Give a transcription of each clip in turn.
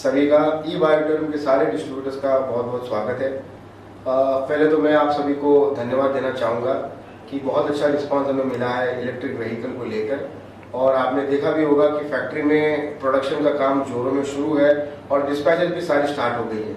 सभी का ई बायोटर्म के सारे डिस्ट्रीब्यूटर्स का बहुत बहुत स्वागत है। पहले तो मैं आप सभी को धन्यवाद देना चाहूँगा कि बहुत अच्छा रिस्पांस हमें मिला है इलेक्ट्रिक व्हीकल को लेकर, और आपने देखा भी होगा कि फैक्ट्री में प्रोडक्शन का काम जोरों में शुरू है और डिस्पैचेज भी सारी स्टार्ट हो गई है।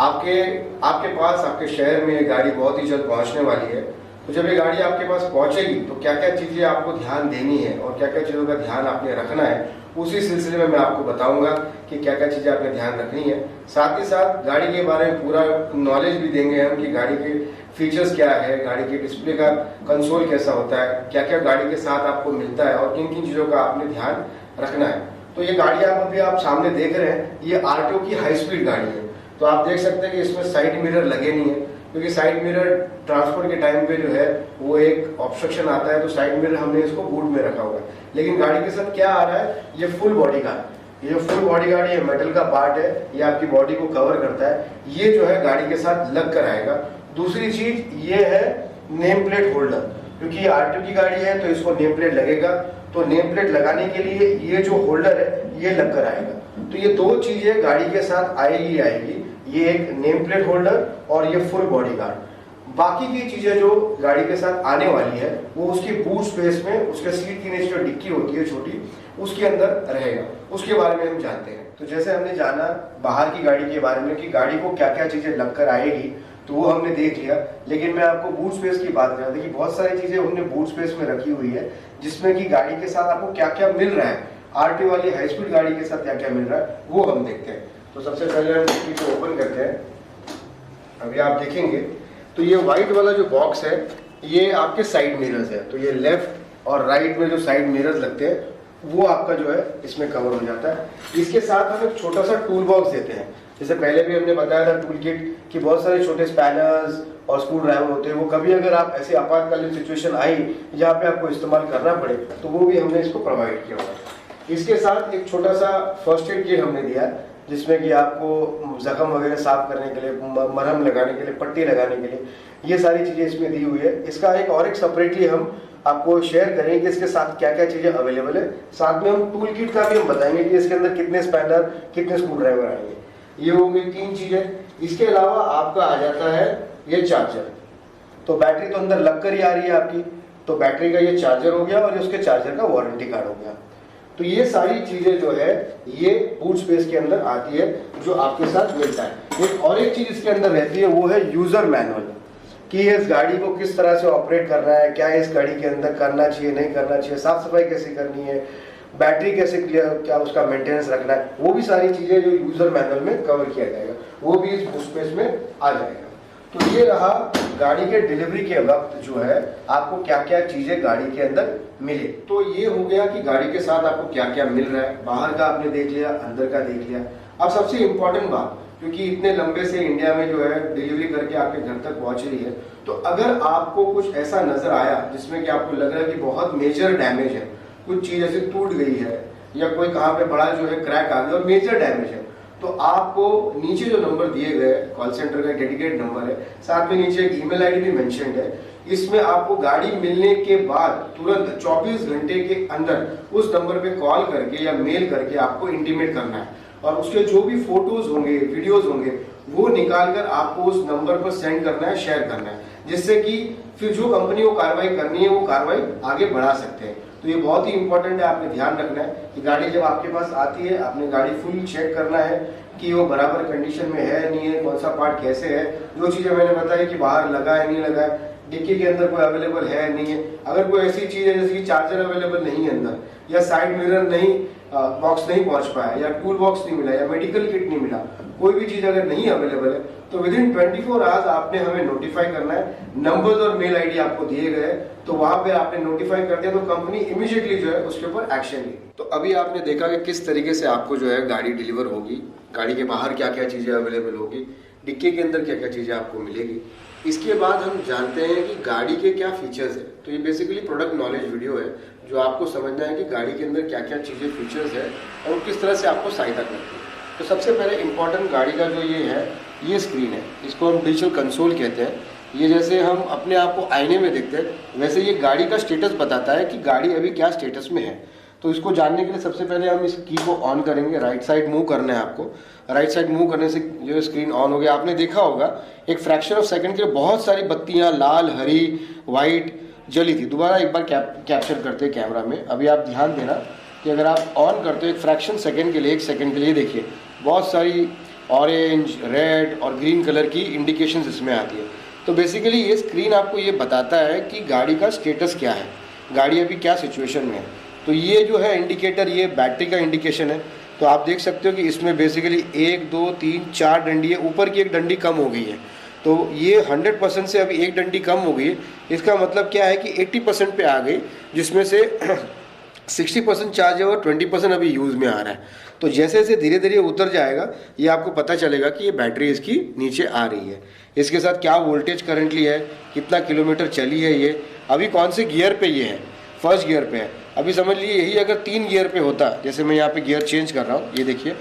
आपके आपके पास आपके शहर में ये गाड़ी बहुत ही जल्द पहुँचने वाली है। तो जब ये गाड़ी आपके पास पहुँचेगी तो क्या क्या चीज़ें आपको ध्यान देनी है और क्या क्या चीज़ों का ध्यान आपने रखना है, उसी सिलसिले में मैं आपको बताऊंगा कि क्या क्या चीज़ें आपने ध्यान रखनी है। साथ ही साथ गाड़ी के बारे में पूरा नॉलेज भी देंगे हम कि गाड़ी के फीचर्स क्या है, गाड़ी के डिस्प्ले का कंसोल कैसा होता है, क्या क्या गाड़ी के साथ आपको मिलता है और किन किन चीज़ों का आपने ध्यान रखना है। तो ये गाड़ी आप सामने देख रहे हैं, ये आरटीओ की हाई स्पीड गाड़ी है। तो आप देख सकते हैं कि इसमें साइड मिरर लगे नहीं है, क्योंकि साइड मिरर ट्रांसपोर्ट के टाइम पे जो है वो एक ऑब्स्ट्रक्शन आता है, तो साइड मिरर हमने इसको बूट में रखा हुआ है। लेकिन गाड़ी के साथ क्या आ रहा है, ये फुल बॉडी गार्ड। ये जो फुल बॉडी गार्ड ये मेटल का पार्ट है, ये आपकी बॉडी को कवर करता है, ये जो है गाड़ी के साथ लग कर आएगा। दूसरी चीज ये है नेम प्लेट होल्डर, क्योंकि ये आरटीओ की गाड़ी है तो इसको नेम प्लेट लगेगा, तो नेम प्लेट लगाने के लिए ये जो होल्डर है ये लग कर आएगा। तो ये दो चीजें गाड़ी के साथ आएगी, ये एक नेम प्लेट होल्डर और ये फुल बॉडी गार्ड। बाकी की चीजें जो गाड़ी के साथ आने वाली है वो उसकी बूट स्पेस में, उसके सीट की नीचे जो डिक्की होती है छोटी, उसके अंदर रहेगा। उसके बारे में हम जानते हैं। तो जैसे हमने जाना बाहर की गाड़ी के बारे में कि गाड़ी को क्या क्या चीजें लगकर आएगी, तो वो हमने देख लिया। लेकिन मैं आपको बूट स्पेस की बात कर रहा था कि बहुत सारी चीजें हमने बूट स्पेस में रखी हुई है, जिसमें कि गाड़ी के साथ आपको क्या क्या मिल रहा है, आरटीओ वाली हाई स्पीड गाड़ी के साथ क्या क्या मिल रहा है वो हम देखते हैं। तो सबसे पहले हम डिक्की को ओपन करते हैं। अभी आप देखेंगे तो ये व्हाइट वाला जो बॉक्स है ये आपके साइड मिरर्स है। तो ये लेफ्ट और राइट में जो साइड मिरर्स लगते हैं वो आपका जो है इसमें कवर हो जाता है। इसके साथ हम एक छोटा सा टूल बॉक्स देते हैं। जैसे पहले भी हमने बताया था टूल किट कि बहुत सारे छोटे स्पैनर्स और स्क्रू ड्राइवर होते हैं, वो कभी अगर आप ऐसे आपातकालीन सिचुएशन आई जहाँ पे आपको इस्तेमाल करना पड़े तो वो भी हमने इसको प्रोवाइड किया हुआ है। इसके साथ एक छोटा सा फर्स्ट एड किट हमने दिया है, जिसमें कि आपको जख्म वगैरह साफ करने के लिए, मरहम लगाने के लिए, पट्टी लगाने के लिए, ये सारी चीज़ें इसमें दी हुई है। इसका एक सेपरेटली हम आपको शेयर करेंगे कि इसके साथ क्या क्या चीज़ें अवेलेबल है। साथ में हम टूल किट का भी हम बताएंगे कि इसके अंदर कितने स्पैनर, कितने स्क्रू ड्राइवर आएंगे। ये हो गई 3 चीज़ें। इसके अलावा आपका आ जाता है ये चार्जर। तो बैटरी तो अंदर लग कर ही आ रही है आपकी, तो बैटरी का ये चार्जर हो गया और उसके चार्जर का वारंटी कार्ड हो गया। तो ये सारी चीजें जो है ये बूट स्पेस के अंदर आती है जो आपके साथ मिलता है। एक चीज इसके अंदर रहती है, वो है यूजर मैनुअल, कि इस गाड़ी को किस तरह से ऑपरेट करना है, क्या इस गाड़ी के अंदर करना चाहिए, नहीं करना चाहिए, साफ सफाई कैसे करनी है, बैटरी कैसे क्या उसका मेंटेनेंस रखना है, वो भी सारी चीजें जो यूजर मैनुअल में कवर किया जाएगा, वो भी इस बूट स्पेस में आ जाएगा। तो ये रहा गाड़ी के डिलीवरी के वक्त जो है आपको क्या क्या चीजें गाड़ी के अंदर मिले। तो ये हो गया कि गाड़ी के साथ आपको क्या क्या मिल रहा है। बाहर का आपने देख लिया, अंदर का देख लिया। अब सबसे इम्पोर्टेंट बात, क्योंकि इतने लंबे से इंडिया में जो है डिलीवरी करके आपके घर तक पहुंच रही है, तो अगर आपको कुछ ऐसा नजर आया जिसमें कि आपको लग रहा है कि बहुत मेजर डैमेज है, कुछ चीज ऐसे टूट गई है या कोई कहाँ पे बड़ा जो है क्रैक आ गया और मेजर डैमेज है, तो आपको नीचे जो नंबर दिए गए कॉल सेंटर का डेडिकेट नंबर है, साथ में नीचे एक ईमेल आईडी भी मेंशन है। इसमें आपको गाड़ी मिलने के बाद तुरंत 24 घंटे के अंदर उस नंबर पे कॉल करके या मेल करके आपको इंटीमेट करना है, और उसके जो भी फोटोज होंगे, वीडियोज होंगे, वो निकाल कर आपको उस नंबर पर सेंड करना है, शेयर करना है, जिससे कि फिर जो कंपनी को कार्रवाई करनी है वो कार्रवाई आगे बढ़ा सकते हैं। तो ये बहुत ही इंपॉर्टेंट है, आपने ध्यान रखना है कि गाड़ी जब आपके पास आती है आपने गाड़ी फुल चेक करना है कि वो बराबर कंडीशन में है नहीं है, कौन सा पार्ट कैसे है, जो चीजें मैंने बताई कि बाहर लगा है नहीं लगा है, डिक्की के अंदर कोई अवेलेबल है नहीं है। अगर कोई ऐसी चीज है जैसे कि चार्जर अवेलेबल नहीं है अंदर, या साइड मिरर नहीं, बॉक्स नहीं पहुंच पाया, या टूल बॉक्स नहीं मिला, या मेडिकल किट नहीं मिला, कोई भी चीज अगर नहीं अवेलेबल है, तो विद इन 24 आवर्स आपने हमें नोटिफाई करना है। नंबर्स और मेल आईडी आपको दिए गए, तो वहां पे आपने नोटिफाई कर दिया तो कंपनी इमीडिएटली जो है उसके ऊपर एक्शन ली। तो अभी आपने देखा कि किस तरीके से आपको जो है गाड़ी डिलीवर होगी, गाड़ी के बाहर क्या क्या चीजें अवेलेबल होगी, डिक्की के अंदर क्या क्या चीजें आपको मिलेगी। इसके बाद हम जानते हैं कि गाड़ी के क्या फीचर्स है। तो ये बेसिकली प्रोडक्ट नॉलेज वीडियो है, जो आपको समझना है कि गाड़ी के अंदर क्या क्या चीजें फीचर्स है और किस तरह से आपको सहायता करती है। तो सबसे पहले इंपॉर्टेंट गाड़ी का जो ये है, ये स्क्रीन है, इसको हम डिजिटल कंसोल कहते हैं। ये जैसे हम अपने आप को आईने में देखते हैं, वैसे ये गाड़ी का स्टेटस बताता है कि गाड़ी अभी क्या स्टेटस में है। तो इसको जानने के लिए सबसे पहले हम इस की को ऑन करेंगे। राइट साइड मूव करना है आपको। राइट साइड मूव करने से जो स्क्रीन ऑन हो गया। आपने देखा होगा एक फ्रैक्शन ऑफ सेकंड के लिए बहुत सारी बत्तियां लाल, हरी, वाइट जली थी। दोबारा एक बार कैप्चर करते हैं कैमरा में। अभी आप ध्यान देना कि अगर आप ऑन करते हो एक फ्रैक्शन सेकंड के लिए, 1 सेकंड के लिए, देखिए बहुत सारी ऑरेंज, रेड और ग्रीन कलर की इंडिकेशंस इसमें आती है। तो बेसिकली ये स्क्रीन आपको ये बताता है कि गाड़ी का स्टेटस क्या है, गाड़ी अभी क्या सिचुएशन में है। तो ये जो है इंडिकेटर, ये बैटरी का इंडिकेशन है। तो आप देख सकते हो कि इसमें बेसिकली 1 2 3 4 डंडी है, ऊपर की एक डंडी कम हो गई है। तो ये 100% से अभी एक डंडी कम हो गई है। इसका मतलब क्या है कि 80% पे आ गई, जिसमें से 60% चार्ज है और 20% अभी यूज़ में आ रहा है। तो जैसे जैसे धीरे धीरे उतर जाएगा ये आपको पता चलेगा कि ये बैटरी इसकी नीचे आ रही है। इसके साथ क्या वोल्टेज करंटली है, कितना किलोमीटर चली है, ये अभी कौन से गियर पे ये है, फर्स्ट गियर पे है। अभी समझ लीजिए यही अगर 3 गियर पे होता, जैसे मैं यहाँ पे गियर चेंज कर रहा हूँ, ये देखिए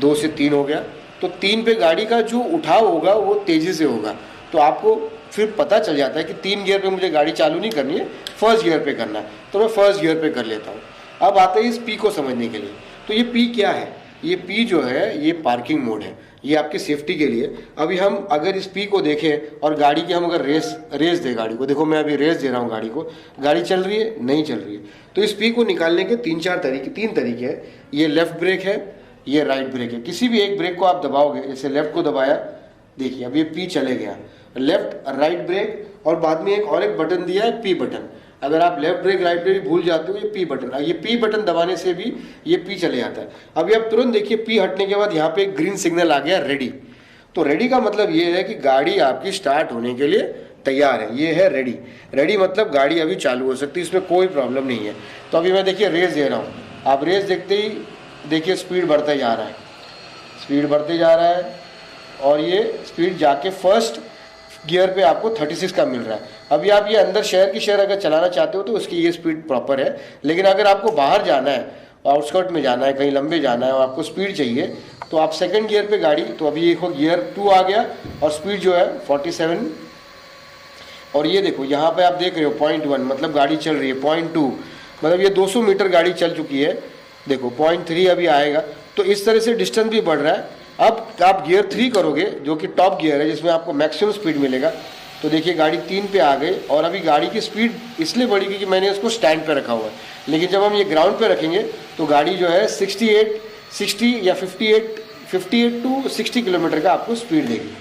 2 से 3 हो गया, तो 3 पे गाड़ी का जो उठाव होगा वो तेज़ी से होगा। तो आपको फिर पता चल जाता है कि 3 गियर पे मुझे गाड़ी चालू नहीं करनी है, फर्स्ट गियर पे करना है, तो मैं फर्स्ट गियर पे कर लेता हूँ। अब आते हैं इस पी को समझने के लिए। तो ये पी क्या है? ये पी जो है ये पार्किंग मोड है, ये आपकी सेफ्टी के लिए। अभी हम अगर इस पी को देखें और गाड़ी की हम अगर रेस दे गाड़ी को, देखो मैं अभी रेस दे रहा हूँ गाड़ी को, गाड़ी चल रही है, नहीं चल रही है। तो इस पी को निकालने के 3 तरीके हैं। ये लेफ्ट ब्रेक है, ये राइट ब्रेक है। किसी भी एक ब्रेक को आप दबाओगे, जैसे लेफ्ट को दबाया, देखिए अब ये पी चले गया, लेफ्ट राइट ब्रेक, और बाद में और एक बटन दिया है पी बटन। अगर आप लेफ्ट ब्रेक राइट ब्रेक भूल जाते हो, ये पी बटन, ये पी बटन दबाने से भी ये पी चले जाता है। अभी आप तुरंत देखिए पी हटने के बाद यहाँ पे एक ग्रीन सिग्नल आ गया, रेडी। तो रेडी का मतलब ये है कि गाड़ी आपकी स्टार्ट होने के लिए तैयार है, ये है रेडी। रेडी मतलब गाड़ी अभी चालू हो सकती है, इसमें कोई प्रॉब्लम नहीं है। तो अभी मैं देखिए रेस दे रहा हूँ, आप रेस देखते ही देखिए स्पीड बढ़ता जा रहा है, स्पीड बढ़ते जा रहा है, और ये स्पीड जाके फर्स्ट गियर पे आपको 36 का मिल रहा है। अभी आप ये अंदर शहर की शहर अगर चलाना चाहते हो तो उसकी ये स्पीड प्रॉपर है। लेकिन अगर आपको बाहर जाना है, आउटस्कर्ट में जाना है, कहीं लंबे जाना है और आपको स्पीड चाहिए, तो आप सेकंड गियर पे गाड़ी, तो अभी देखो गियर 2 आ गया और स्पीड जो है 47। और ये देखो यहाँ पे आप देख रहे हो 0.1 मतलब गाड़ी चल रही है, 0.2 मतलब ये 200 मीटर गाड़ी चल चुकी है। देखो 0.3 अभी आएगा। तो इस तरह से डिस्टेंस भी बढ़ रहा है। अब आप गियर 3 करोगे जो कि टॉप गियर है, जिसमें आपको मैक्सिमम स्पीड मिलेगा। तो देखिए गाड़ी 3 पे आ गई, और अभी गाड़ी की स्पीड इसलिए बढ़ी क्योंकि मैंने उसको स्टैंड पे रखा हुआ है। लेकिन जब हम ये ग्राउंड पे रखेंगे तो गाड़ी जो है 60 या 58 टू 60 किलोमीटर का आपको स्पीड देगी।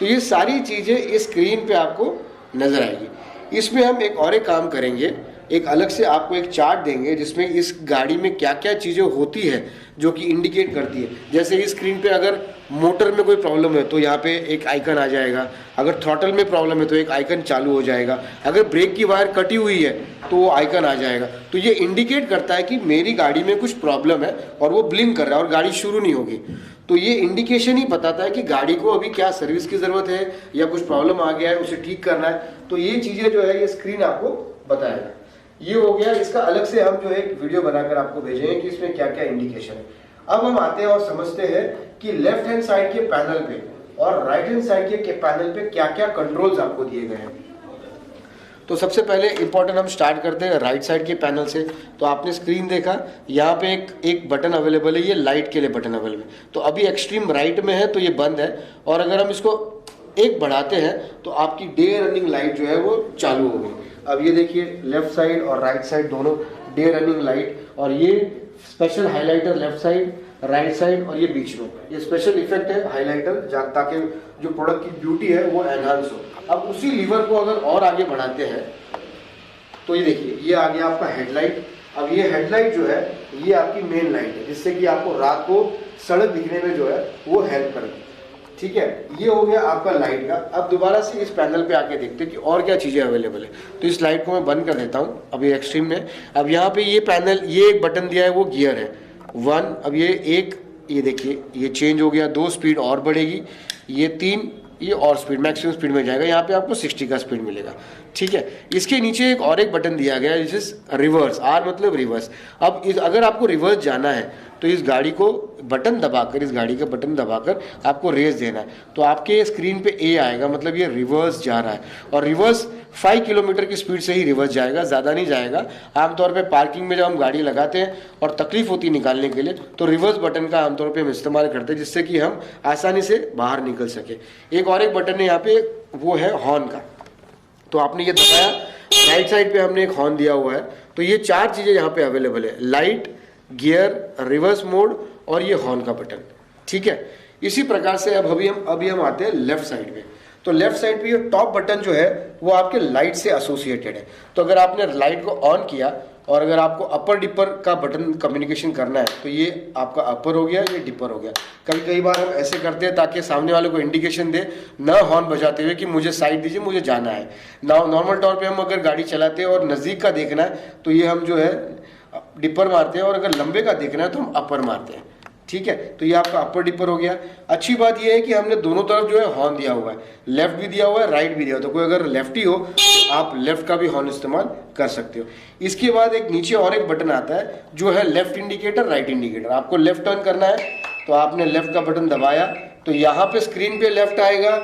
तो ये सारी चीज़ें इस स्क्रीन पे आपको नज़र आएगी। इसमें हम एक और काम करेंगे, एक अलग से आपको एक चार्ट देंगे जिसमें इस गाड़ी में क्या क्या चीज़ें होती है जो कि इंडिकेट करती है। जैसे इस स्क्रीन पे अगर मोटर में कोई प्रॉब्लम है तो यहाँ पे एक आइकन आ जाएगा, अगर थ्रॉटल में प्रॉब्लम है तो एक आइकन चालू हो जाएगा, अगर ब्रेक की वायर कटी हुई है तो वो आइकन आ जाएगा। तो ये इंडिकेट करता है कि मेरी गाड़ी में कुछ प्रॉब्लम है और वो ब्लिंक कर रहा है और गाड़ी शुरू नहीं होगी। तो ये इंडिकेशन ही बताता है कि गाड़ी को अभी क्या सर्विस की ज़रूरत है या कुछ प्रॉब्लम आ गया है, उसे ठीक करना है। तो ये चीज़ें जो है ये स्क्रीन आपको बताएगा। ये हो गया, इसका अलग से हम जो है एक वीडियो बनाकर आपको भेजेंगे कि इसमें क्या क्या इंडिकेशन है। अब हम आते हैं और समझते हैं कि लेफ्ट हैंड साइड के पैनल पे और राइट हैंड साइड के पैनल पे क्या क्या कंट्रोल्स आपको दिए गए हैं। तो सबसे पहले इंपॉर्टेंट हम स्टार्ट करते हैं राइट साइड के पैनल से। तो आपने स्क्रीन देखा, यहाँ पे एक बटन अवेलेबल है, ये लाइट के लिए बटन अवेलेबल है। तो अभी एक्सट्रीम राइट में है तो ये बंद है, और अगर हम इसको एक बढ़ाते हैं तो आपकी डे रनिंग लाइट जो है वो चालू हो गई। अब ये देखिए लेफ्ट साइड और राइट साइड दोनों डे रनिंग लाइट, और ये special highlighter left side, right side, और ये बीच में ये स्पेशल इफेक्ट है हाइलाइटर, ताकि जो प्रोडक्ट की ब्यूटी है वो एनहांस हो। अब उसी लीवर को अगर और आगे बढ़ाते हैं तो ये देखिए ये आ गया आपका हेडलाइट। अब ये हेडलाइट जो है ये आपकी मेन लाइट है, जिससे कि आपको रात को सड़क दिखने में जो है वो हेल्प करेगी। ठीक है, ये हो गया आपका लाइट का। अब दोबारा से इस पैनल पे आके देखते हैं कि और क्या चीज़ें अवेलेबल है। तो इस लाइट को मैं बंद कर देता हूँ अभी एक्सट्रीम में। अब यहाँ पे ये पैनल, ये एक बटन दिया है वो गियर है 1। अब ये देखिए ये चेंज हो गया, 2 स्पीड और बढ़ेगी, ये 3 ये और स्पीड मैक्सिमम स्पीड में जाएगा। यहाँ पे आपको 60 का स्पीड मिलेगा। ठीक है। इसके नीचे एक बटन दिया गया है जिस रिवर्स, आर मतलब रिवर्स। अब अगर आपको रिवर्स जाना है तो इस गाड़ी को बटन दबाकर, इस गाड़ी का बटन दबाकर आपको रेस देना है, तो आपके स्क्रीन पे ए आएगा, मतलब ये रिवर्स जा रहा है। और रिवर्स 5 किलोमीटर की स्पीड से ही रिवर्स जाएगा, ज़्यादा नहीं जाएगा। आमतौर पे पार्किंग में जब हम गाड़ी लगाते हैं और तकलीफ होती है निकालने के लिए, तो रिवर्स बटन का आमतौर पे हम इस्तेमाल करते हैं, जिससे कि हम आसानी से बाहर निकल सके। एक बटन है यहाँ पे, वो है हॉर्न का। तो आपने ये दबाया, राइट साइड पे हमने एक हॉर्न दिया हुआ है। तो ये 4 चीज़ें यहाँ पे अवेलेबल है, लाइट, गियर, रिवर्स मोड और ये हॉर्न का बटन, ठीक है। इसी प्रकार से अभी हम आते हैं लेफ्ट साइड में। तो लेफ्ट साइड पे ये टॉप बटन जो है वो आपके लाइट से एसोसिएटेड है। तो अगर आपने लाइट को ऑन किया और अगर आपको अपर डिपर का बटन कम्युनिकेशन करना है तो ये आपका अपर हो गया, ये डिपर हो गया। कई बार हम ऐसे करते हैं ताकि सामने वाले को इंडिकेशन दे, ना हॉर्न बजाते हुए कि मुझे साइड दीजिए, मुझे जाना है। नॉर्मल तौर पे हम अगर गाड़ी चलाते हैं और नज़दीक का देखना है तो ये हम जो है डिपर मारते हैं, और अगर लंबे का देखना है तो हम अपर मारते हैं, ठीक है। तो ये आपका अपर डिपर हो गया। अच्छी बात ये है कि हमने दोनों तरफ जो है हॉर्न दिया हुआ है, लेफ्ट भी दिया हुआ है, राइट भी दिया हुआ है। तो कोई अगर लेफ्टी हो तो आप लेफ्ट का भी हॉर्न इस्तेमाल कर सकते हो। इसके बाद एक नीचे और एक बटन आता है जो है लेफ्ट इंडिकेटर, राइट इंडिकेटर। आपको लेफ्ट टर्न करना है तो आपने लेफ्ट का बटन दबाया तो यहाँ पे स्क्रीन पे लेफ्ट आएगा,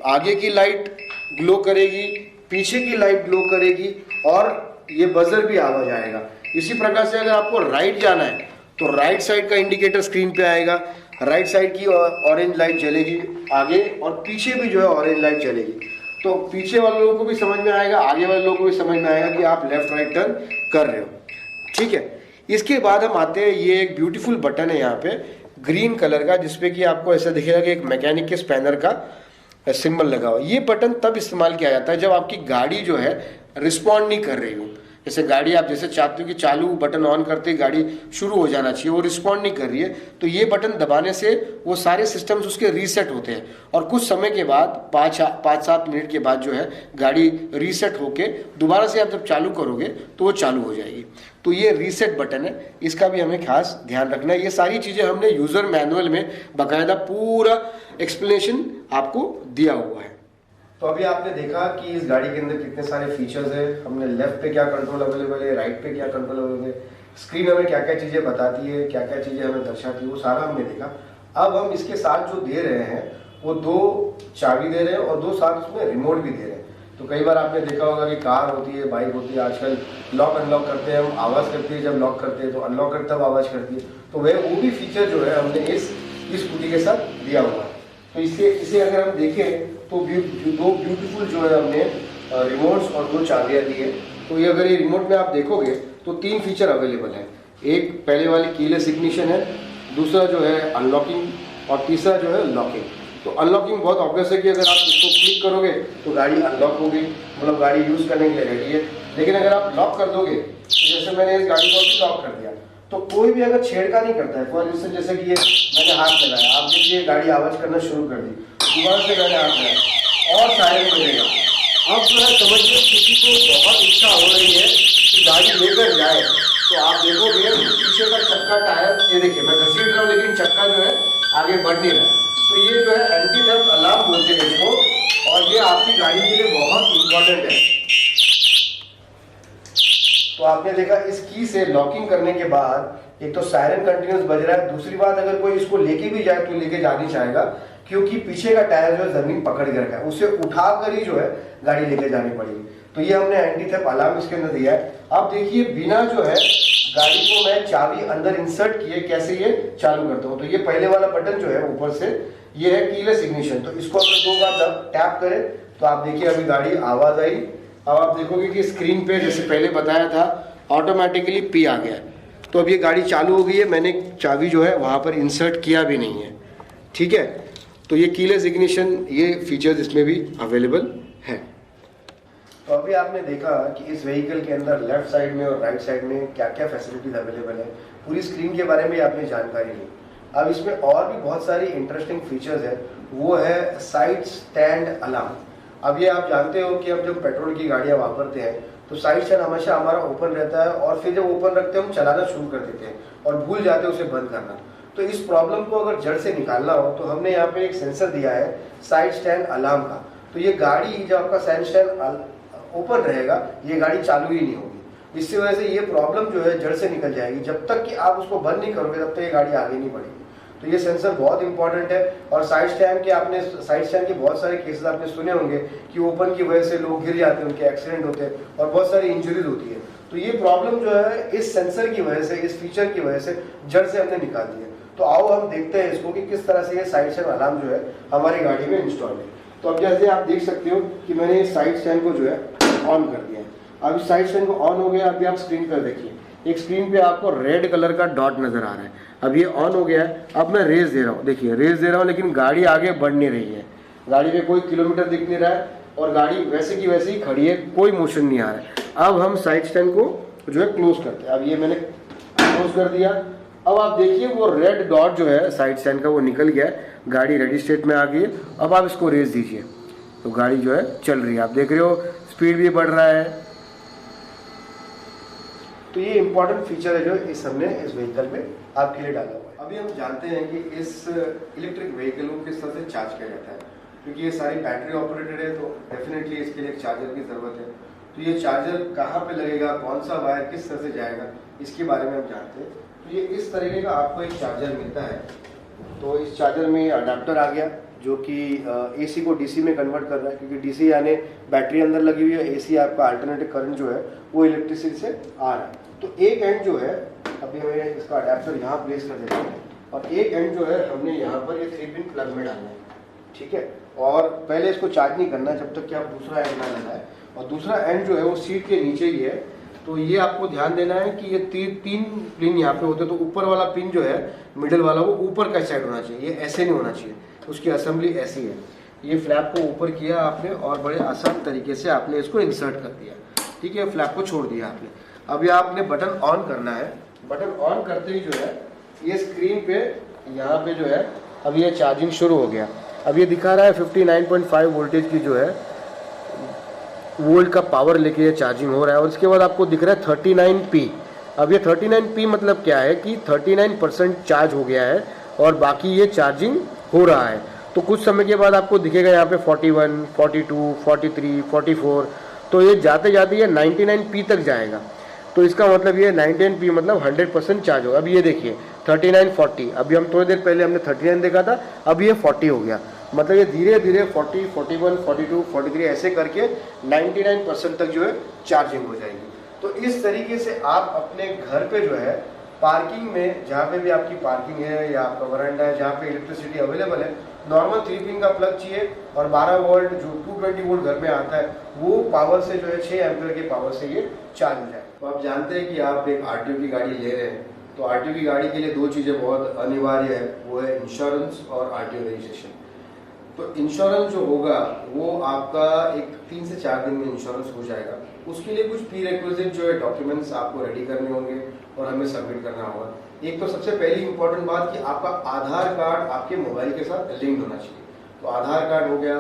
आगे की लाइट ग्लो करेगी, पीछे की लाइट ग्लो करेगी और ये बजर भी आवाज आएगा। इसी प्रकार से अगर आपको राइट जाना है तो राइट साइड का इंडिकेटर स्क्रीन पे आएगा, राइट साइड की ऑरेंज लाइट जलेगी आगे, और पीछे भी जो है ऑरेंज लाइट जलेगी। तो पीछे वाले लोगों को भी समझ में आएगा, आगे वाले लोगों को भी समझ में आएगा कि आप लेफ्ट राइट टर्न कर रहे हो, ठीक है। इसके बाद हम आते हैं, ये एक ब्यूटीफुल बटन है यहाँ पे ग्रीन कलर का, जिसपे कि आपको ऐसा दिखेगा कि एक मैकेनिक के स्पैनर का सिंबल लगा हुआ। ये बटन तब इस्तेमाल किया जाता है जब आपकी गाड़ी जो है रिस्पॉन्ड नहीं कर रही हो। जैसे गाड़ी आप जैसे चाहते हो कि चालू बटन ऑन करते ही गाड़ी शुरू हो जाना चाहिए, वो रिस्पॉन्ड नहीं कर रही है, तो ये बटन दबाने से वो सारे सिस्टम्स उसके रीसेट होते हैं और कुछ समय के बाद 5-7 मिनट के बाद जो है गाड़ी रीसेट होके दोबारा से आप जब चालू करोगे तो वो चालू हो जाएगी। तो ये रीसेट बटन है, इसका भी हमें खास ध्यान रखना है। ये सारी चीज़ें हमने यूज़र मैनुअल में बाकायदा पूरा एक्सप्लेनेशन आपको दिया हुआ है। तो अभी आपने देखा कि इस गाड़ी के अंदर कितने सारे फीचर्स हैं। हमने लेफ्ट पे क्या कंट्रोल अवेलेबल है, राइट पे क्या कंट्रोल अवेलेबल है, स्क्रीन हमें क्या क्या चीज़ें बताती है, क्या क्या चीज़ें हमें दर्शाती है, वो सारा हमने देखा। अब हम इसके साथ जो दे रहे हैं वो 2 चाबी दे रहे हैं और 2 साथ उसमें रिमोट भी दे रहे हैं। तो कई बार आपने देखा होगा कि कार होती है, बाइक होती है, आजकल लॉक अनलॉक करते हैं हम, आवाज़ करती है जब लॉक करते हैं, तो अनलॉक करते तब आवाज़ करती है। तो वो भी फीचर जो है हमने इस स्कूटी के साथ दिया हुआ है। तो इसे अगर हम देखें तो 2 ब्यूटीफुल जो है हमने रिमोट्स और 2 चाबियाँ दी है। तो ये अगर ये रिमोट में आप देखोगे तो 3 फीचर अवेलेबल है। एक पहले वाली कीलेस इग्निशन है, दूसरा जो है अनलॉकिंग और तीसरा जो है लॉकिंग। तो अनलॉकिंग बहुत ऑब्वियस है कि अगर आप इसको क्लिक करोगे तो गाड़ी अनलॉक होगी, मतलब गाड़ी यूज़ करने के लिए रेडी है। लेकिन अगर आप लॉक कर दोगे, तो जैसे मैंने इस गाड़ी को अभी लॉक कर दिया, तो कोई भी अगर छेड़खानी करता है, फॉर इंस्टेंस जैसे कि ये मैंने हाथ चलाया, आप देखिए गाड़ी आवाज़ करना शुरू कर दी, दोबारा से मैंने हाथ चलाया और साइलेंट बजेगा। अब जो है समझिए किसी को बहुत इच्छा हो रही है कि गाड़ी लेकर जाए, तो आप देखोगे पीछे का चक्का टायर, ये देखिए मैं घसीट रहा हूँ लेकिन चक्का जो है आगे बढ़ नहीं रहा। तो ये जो है एंटी थेफ्ट अलार्म बोलते हैं इसको, और ये आपकी गाड़ी के लिए बहुत इंपॉर्टेंट है। तो आपने देखा इस की से लॉकिंग करने के बाद एक तो सायरन कंटिन्यूस बज रहा है, दूसरी बात अगर कोई इसको लेके भी जाए तो लेके जा नहीं चाहेगा, क्योंकि पीछे का टायर जो है जमीन पकड़ के रखा है, उसे उठाकर ही जो है गाड़ी लेके जानी पड़ेगी। तो ये हमने एंटी थेफ्ट अलार्म इसके अंदर दिया है। आप देखिए बिना जो है गाड़ी को मैं चाबी अंदर इंसर्ट किए कैसे ये चालू करता हूँ। तो ये पहले वाला बटन जो है ऊपर से ये है कीलेस इग्निशन, तो इसको अगर 2 बार जब टैप करें तो आप देखिए अभी गाड़ी आवाज आई। अब आप देखोगे कि स्क्रीन पे जैसे पहले बताया था ऑटोमेटिकली पी आ गया, तो अब ये गाड़ी चालू हो गई है। मैंने चाबी जो है वहाँ पर इंसर्ट किया भी नहीं है, ठीक है। तो ये कीलेस इग्निशन, ये फीचर्स इसमें भी अवेलेबल है। तो अभी आपने देखा कि इस व्हीकल के अंदर लेफ्ट साइड में और राइट साइड में क्या क्या फैसिलिटीज अवेलेबल है, पूरी स्क्रीन के बारे में आपने जानकारी ली। अब इसमें और भी बहुत सारी इंटरेस्टिंग फीचर्स है, वो है साइड स्टैंड अलार्म। अब ये आप जानते हो कि अब जब पेट्रोल की गाड़ियाँ वापरते हैं तो साइड स्टैंड हमेशा हमारा ओपन रहता है, और फिर जब ओपन रखते हैं हम चलाना शुरू कर देते हैं और भूल जाते हैं उसे बंद करना। तो इस प्रॉब्लम को अगर जड़ से निकालना हो तो हमने यहाँ पे एक सेंसर दिया है साइड स्टैंड अलार्म का। तो ये गाड़ी जब आपका साइड स्टैंड ओपन रहेगा ये गाड़ी चालू ही नहीं होगी। इसकी वजह से ये प्रॉब्लम जो है जड़ से निकल जाएगी। जब तक कि आप उसको बंद नहीं करोगे तब तक ये गाड़ी आगे नहीं बढ़ेगी। तो ये सेंसर बहुत इंपॉर्टेंट है। और साइड स्टैंड के बहुत सारे केसेस आपने सुने होंगे कि ओपन की वजह से लोग गिर जाते हैं, उनके एक्सीडेंट होते हैं और बहुत सारी इंजरीज होती है। तो ये प्रॉब्लम जो है इस सेंसर की वजह से, इस फीचर की वजह से जड़ से हमने निकाल दी है। तो आओ हम देखते हैं इसको कि किस तरह से ये साइड स्टैंड अलार्म जो है हमारी गाड़ी में इंस्टॉल है। तो अब जैसे आप देख सकते हो कि मैंने इस साइड स्टैंड को जो है ऑन कर दिया है। अब इस साइड स्टैंड को ऑन हो गया। अभी आप स्क्रीन पर देखिए, एक स्क्रीन पे आपको रेड कलर का डॉट नजर आ रहा है। अब ये ऑन हो गया है। अब मैं रेस दे रहा हूँ, देखिए रेस दे रहा हूँ, लेकिन गाड़ी आगे बढ़ नहीं रही है। गाड़ी में कोई किलोमीटर दिख नहीं रहा है और गाड़ी वैसे की वैसे ही खड़ी है, कोई मोशन नहीं आ रहा है। अब हम साइड स्टैंड को जो है क्लोज करते हैं। अब ये मैंने क्लोज कर दिया। अब आप देखिए वो रेड डॉट जो है साइड स्टैंड का वो निकल गया है, गाड़ी रेडी स्टेट में आ गई है। अब आप इसको रेस दीजिए तो गाड़ी जो है चल रही है। आप देख रहे हो स्पीड भी बढ़ रहा है। तो ये इंपॉर्टेंट फीचर है जो इस हमने इस व्हीकल में आपके लिए डाला हुआ है। अभी हम जानते हैं कि इस इलेक्ट्रिक व्हीकल को किस तरह से चार्ज किया जाता है, क्योंकि ये सारी बैटरी ऑपरेटेड है तो डेफिनेटली इसके लिए एक चार्जर की ज़रूरत है। तो ये चार्जर कहाँ पे लगेगा, कौन सा वायर किस तरह से जाएगा, इसके बारे में हम जानते हैं। तो ये इस तरीके का आपको एक चार्जर मिलता है। तो इस चार्जर में अडाप्टर आ गया जो कि AC को DC में कन्वर्ट कर रहा है, क्योंकि DC यानी बैटरी अंदर लगी हुई है, AC आपका अल्टरनेटिव करंट जो है वो इलेक्ट्रिसिटी से आ रहा है। तो एक एंड जो है अभी हमें इसका अडेप्टर यहाँ प्लेस कर देते हैं और एक एंड जो है हमने यहाँ पर ये 3 पिन प्लग में डालना है, ठीक है। और पहले इसको चार्ज नहीं करना जब तक कि आप दूसरा एंड ना लगाए। और दूसरा एंड जो है वो सीट के नीचे ही है। तो ये आपको ध्यान देना है कि ये तीन पिन यहाँ पे होते हैं। तो ऊपर वाला पिन जो है मिडिल वाला वो ऊपर का साइड होना चाहिए, ये ऐसे नहीं होना चाहिए, उसकी असेंबली ऐसी है। ये फ्लैप को ऊपर किया आपने और बड़े आसान तरीके से आपने इसको इंसर्ट कर दिया, ठीक है। फ्लैप को छोड़ दिया आपने। अभी आपने बटन ऑन करना है। बटन ऑन करते ही जो है ये स्क्रीन पे यहाँ पे जो है अब ये चार्जिंग शुरू हो गया। अब ये दिखा रहा है 59.5 वोल्टेज की जो है वोल्ट का पावर लेके ये चार्जिंग हो रहा है। और इसके बाद आपको दिख रहा है 39p। अब ये 39p मतलब क्या है कि 39% चार्ज हो गया है और बाकी ये चार्जिंग हो रहा है। तो कुछ समय के बाद आपको दिखेगा यहाँ पे 41, 42, 43, 44। तो ये जाते जाते ये 99p तक जाएगा। तो इसका मतलब ये 99p मतलब 100% चार्ज होगा। अब ये देखिए 39, 40। अभी हम थोड़ी देर पहले हमने 39 देखा था, अब ये 40 हो गया। मतलब ये धीरे धीरे 40, 41, 42, 43 ऐसे करके 99% तक जो है चार्जिंग हो जाएगी। तो इस तरीके से आप अपने घर पे जो है पार्किंग में, जहाँ पे भी आपकी पार्किंग है या आपका वरांडा है जहाँ पे इलेक्ट्रिसिटी अवेलेबल है, नॉर्मल 3 पिन का प्लग चाहिए और 12 वोल्ट जो 220 वोल्ट घर में आता है वो पावर से जो है 6 एम्पियर के पावर से ये चार्ज हो जाए। तो आप जानते हैं कि आप एक RTO की गाड़ी ले रहे हैं, तो RTO की गाड़ी के लिए 2 चीज़ें बहुत अनिवार्य है, वो है इंश्योरेंस और RTO रजिस्ट्रेशन। तो इंश्योरेंस जो होगा वो आपका एक 3 से 4 दिन में इंश्योरेंस हो जाएगा। उसके लिए कुछ प्री रिक्विजिट जो है डॉक्यूमेंट्स आपको रेडी करने होंगे और हमें सबमिट करना होगा। एक तो सबसे पहली इंपॉर्टेंट बात कि आपका आधार कार्ड आपके मोबाइल के साथ लिंक्ड होना चाहिए। तो आधार कार्ड हो गया,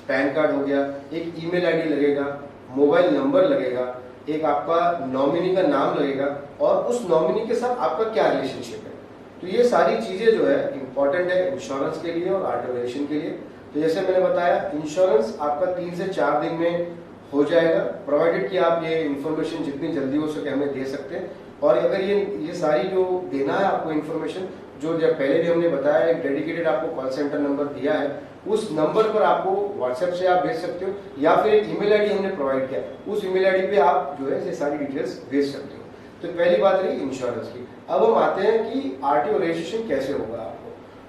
पैन कार्ड हो गया, एक ईमेल आईडी लगेगा, मोबाइल नंबर लगेगा, एक आपका नॉमिनी का नाम लगेगा और उस नॉमिनी के साथ आपका क्या रिलेशनशिप है। तो ये सारी चीज़ें जो है इंपॉर्टेंट है इंश्योरेंस के लिए और RTO रजिस्ट्रेशन के लिए। तो जैसे मैंने बताया इंश्योरेंस आपका 3 से 4 दिन में हो जाएगा, प्रोवाइडेड कि आप ये इन्फॉर्मेशन जितनी जल्दी हो सके हमें दे सकते हैं। और अगर ये सारी जो देना है आपको इन्फॉर्मेशन, जो जब पहले भी हमने बताया एक डेडिकेटेड आपको कॉल सेंटर नंबर दिया है, उस नंबर पर आपको व्हाट्सएप से आप भेज सकते हो या फिर एक ईमेल आईडी हमने प्रोवाइड किया, उस ईमेल आईडी पे आप जो है ये सारी डिटेल्स भेज सकते हो। तो पहली बात रही इंश्योरेंस की। अब हम आते हैं कि RTO रजिस्ट्रेशन कैसे होगा आपको।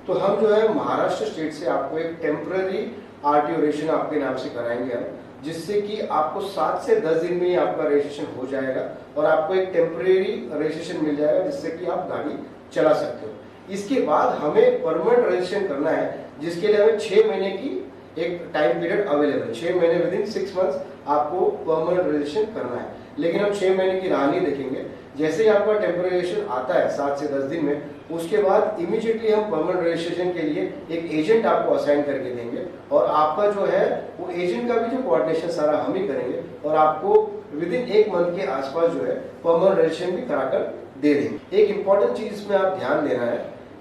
तो हम जो है महाराष्ट्र स्टेट से आपको एक टेम्पररी RTO रजिस्ट्रेशन आपके नाम से कराएंगे हम, जिससे कि आपको 7 से 10 दिन में ही आपका रजिस्ट्रेशन हो जाएगा और आपको एक टेम्परेरी रजिस्ट्रेशन मिल जाएगा जिससे कि आप गाड़ी चला सकते हो। इसके बाद हमें परमानेंट रजिस्ट्रेशन करना है, जिसके लिए हमें 6 महीने की एक टाइम पीरियड अवेलेबल है। 6 महीने विदिन 6 मंथ्स आपको परमानेंट रजिस्ट्रेशन करना है। लेकिन हम 6 महीने की राह नहीं देखेंगे। जैसे ही आपका टेम्पररी रजिस्ट्रेशन आता है 7 से 10 दिन में, उसके बाद इमीडिएटली हम परमानेंट रजिस्ट्रेशन के लिए एक एजेंट आपको असाइन करके देंगे और आपका जो है वो एजेंट का भी जो कोऑर्डिनेशन सारा हम ही करेंगे और आपको विदिन 1 मंथ के आसपास जो है परमानेंट रजिस्ट्रेशन भी कराकर दे देंगे। एक इंपॉर्टेंट चीज इसमें आप ध्यान देना है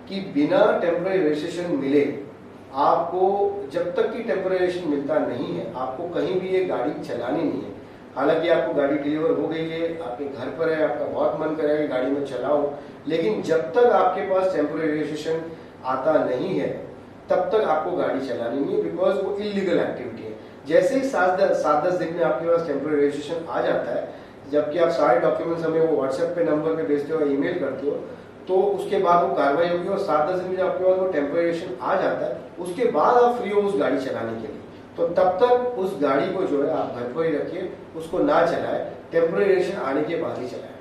कि बिना टेम्पररी रजिस्ट्रेशन मिले आपको, जब तक कि टेम्पररी रजिस्ट्रेशन मिलता नहीं है, आपको कहीं भी ये गाड़ी चलानी नहीं है। हालांकि आपको गाड़ी डिलीवर हो गई है, आपके घर पर है, आपका बहुत मन करेगा कि गाड़ी में चलाओ, लेकिन जब तक आपके पास टेम्पोररी रजिस्ट्रेशन आता नहीं है तब तक आपको गाड़ी चलानी नहीं है, बिकॉज वो इलीगल एक्टिविटी है। जैसे ही 7-10 दिन में आपके पास टेम्पोररी रजिस्ट्रेशन आ जाता है, जबकि आप सारे डॉक्यूमेंट्स हमें वो व्हाट्सएप पे नंबर पे भेजते हो, ईमेल करते हो, तो उसके बाद वो कार्रवाई होगी और 7-10 दिन में जब आपके पास वो टेम्पोररी रजिस्ट्रेशन आ जाता है, उसके बाद आप फ्री हो उस गाड़ी चलाने के लिए। तो तब तक उस गाड़ी को जो है आप घर पर ही रखिए, उसको ना चलाए, टेम्पोररी रजिस्ट्रेशन आने के बाद ही चलाए।